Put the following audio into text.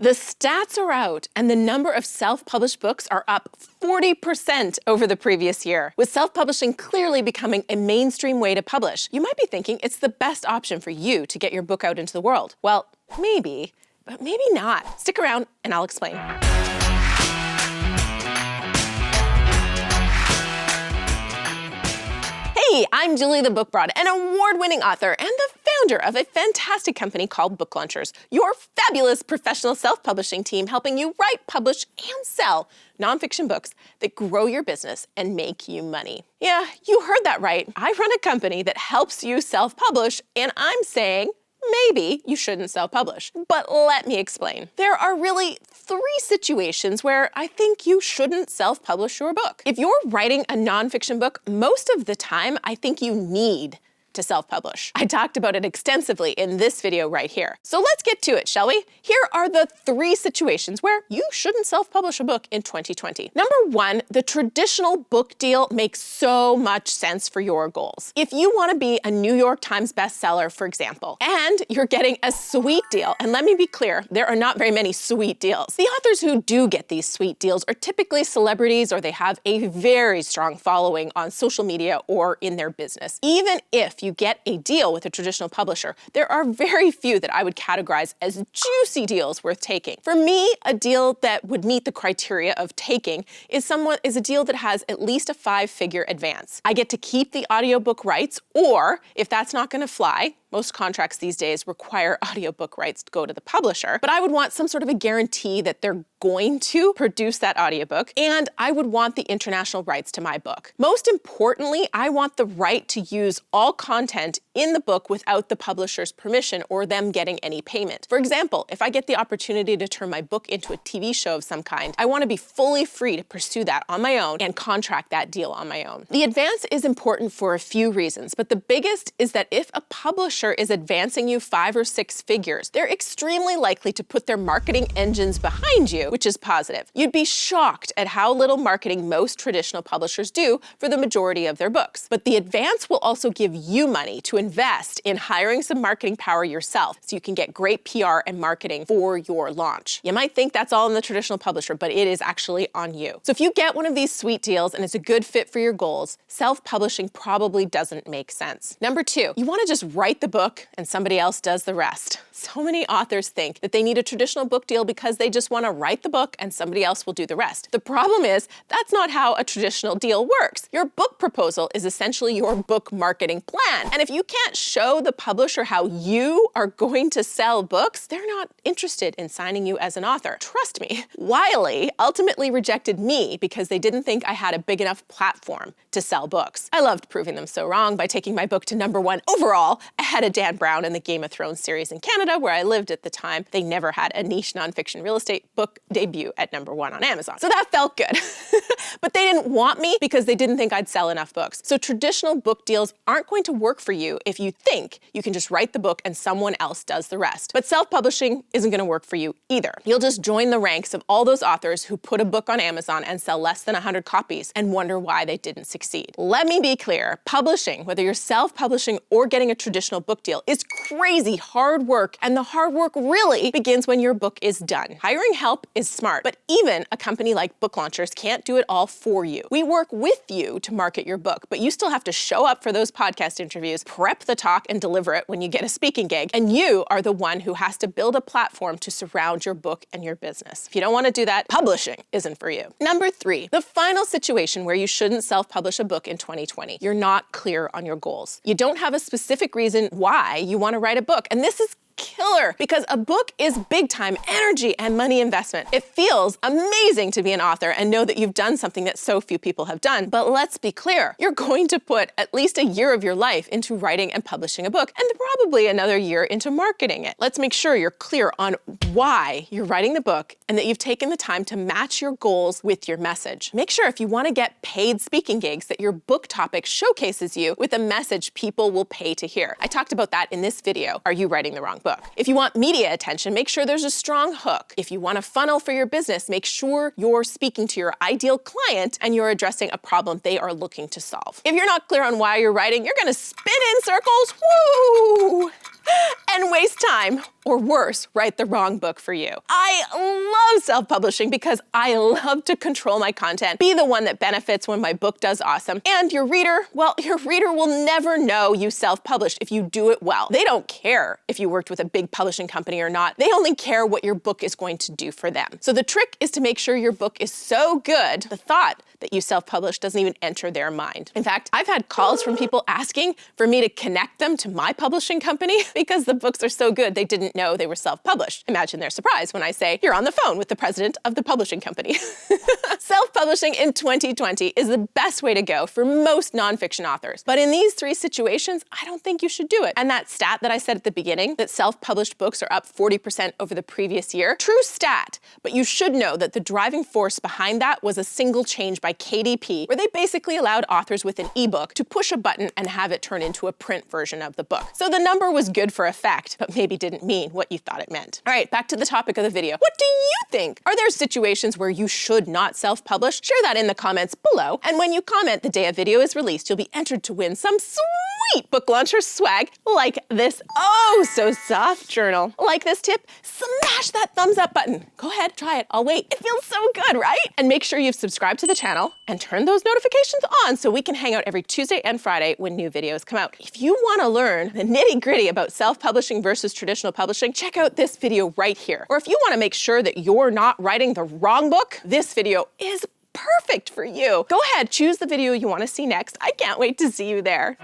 The stats are out, and the number of self-published books are up 40% over the previous year. With self-publishing clearly becoming a mainstream way to publish, you might be thinking it's the best option for you to get your book out into the world. Well, maybe, but maybe not. Stick around and I'll explain. Hey, I'm Julie the Book Broad, an award-winning author and the founder of a fantastic company called Book Launchers, your fabulous professional self-publishing team helping you write, publish, and sell nonfiction books that grow your business and make you money. Yeah, you heard that right. I run a company that helps you self-publish, and I'm saying maybe you shouldn't self-publish. But let me explain. There are really 3 situations where I think you shouldn't self-publish your book. If you're writing a nonfiction book, most of the time, I think you need to self-publish. I talked about it extensively in this video right here. So let's get to it, shall we? Here are the 3 situations where you shouldn't self-publish a book in 2020. Number 1, the traditional book deal makes so much sense for your goals. If you want to be a New York Times bestseller, for example, and you're getting a sweet deal, and let me be clear, there are not very many sweet deals. The authors who do get these sweet deals are typically celebrities, or they have a very strong following on social media or in their business. Even if you get a deal with a traditional publisher, there are very few that I would categorize as juicy deals worth taking. For me, a deal that would meet the criteria of taking is a deal that has at least a 5-figure advance. I get to keep the audiobook rights, or if that's not going to fly, most contracts these days require audiobook rights to go to the publisher, but I would want some sort of a guarantee that they're going to produce that audiobook, and I would want the international rights to my book. Most importantly, I want the right to use all content in the book without the publisher's permission or them getting any payment. For example, if I get the opportunity to turn my book into a TV show of some kind, I want to be fully free to pursue that on my own and contract that deal on my own. The advance is important for a few reasons, but the biggest is that if a publisher is advancing you 5 or 6 figures, they're extremely likely to put their marketing engines behind you, which is positive. You'd be shocked at how little marketing most traditional publishers do for the majority of their books. But the advance will also give you money to invest in hiring some marketing power yourself so you can get great PR and marketing for your launch. You might think that's all in the traditional publisher, but it is actually on you. So if you get one of these sweet deals and it's a good fit for your goals, self-publishing probably doesn't make sense. Number 2, you want to just write the book and somebody else does the rest. So many authors think that they need a traditional book deal because they just want to write the book and somebody else will do the rest. The problem is that's not how a traditional deal works. Your book proposal is essentially your book marketing plan. And if you can't show the publisher how you are going to sell books, they're not interested in signing you as an author. Trust me. Wiley ultimately rejected me because they didn't think I had a big enough platform to sell books. I loved proving them so wrong by taking my book to #1 overall ahead of Dan Brown in the Game of Thrones series in Canada, where I lived at the time. They never had a niche nonfiction real estate book debut at #1 on Amazon. So that felt good. But they didn't want me because they didn't think I'd sell enough books. So traditional book deals aren't going to work for you if you think you can just write the book and someone else does the rest. But self-publishing isn't going to work for you either. You'll just join the ranks of all those authors who put a book on Amazon and sell less than 100 copies and wonder why they didn't succeed. Let me be clear. Publishing, whether you're self-publishing or getting a traditional book deal, is crazy hard work, and the hard work really begins when your book is done. Hiring help is smart, but even a company like Book Launchers can't do it all for you. We work with you to market your book, but you still have to show up for those podcast interviews, prep the talk, and deliver it when you get a speaking gig, and you are the one who has to build a platform to surround your book and your business. If you don't want to do that, publishing isn't for you. Number 3, the final situation where you shouldn't self-publish a book in 2020. You're not clear on your goals. You don't have a specific reason why you want to write a book, and this is killer because a book is big time energy and money investment. It feels amazing to be an author and know that you've done something that so few people have done. But let's be clear, you're going to put at least a year of your life into writing and publishing a book, and probably another year into marketing it. Let's make sure you're clear on why you're writing the book and that you've taken the time to match your goals with your message. Make sure if you want to get paid speaking gigs that your book topic showcases you with a message people will pay to hear. I talked about that in this video, Are You Writing the Wrong Book? If you want media attention, make sure there's a strong hook. If you want a funnel for your business, make sure you're speaking to your ideal client and you're addressing a problem they are looking to solve. If you're not clear on why you're writing, you're gonna spin in circles, woo! and waste time, or worse, write the wrong book for you. I love self-publishing because I love to control my content, be the one that benefits when my book does awesome. And your reader, well, your reader will never know you self-published if you do it well. They don't care if you worked with a big publishing company or not. They only care what your book is going to do for them. So the trick is to make sure your book is so good, the thought that you self-published doesn't even enter their mind. In fact, I've had calls from people asking for me to connect them to my publishing company because the books are so good they didn't know they were self-published. Imagine their surprise when I say, you're on the phone with the president of the publishing company. Self-publishing in 2020 is the best way to go for most nonfiction authors. But in these three situations, I don't think you should do it. And that stat that I said at the beginning, that self-published books are up 40% over the previous year, true stat, but you should know that the driving force behind that was a single change by KDP, where they basically allowed authors with an ebook to push a button and have it turn into a print version of the book. So the number was good for effect, but maybe didn't mean what you thought it meant. All right, back to the topic of the video. What do you think? Are there situations where you should not self-publish? Share that in the comments below. And when you comment the day a video is released, you'll be entered to win some sweet book launcher swag like this oh so soft journal. Like this tip? Smash that thumbs up button. Go ahead, try it. I'll wait. It feels so good, right? And make sure you've subscribed to the channel and turn those notifications on so we can hang out every Tuesday and Friday when new videos come out. If you want to learn the nitty-gritty about self-publishing versus traditional publishing, check out this video right here. Or if you want to make sure that you're not writing the wrong book, this video is perfect for you. Go ahead, choose the video you want to see next. I can't wait to see you there.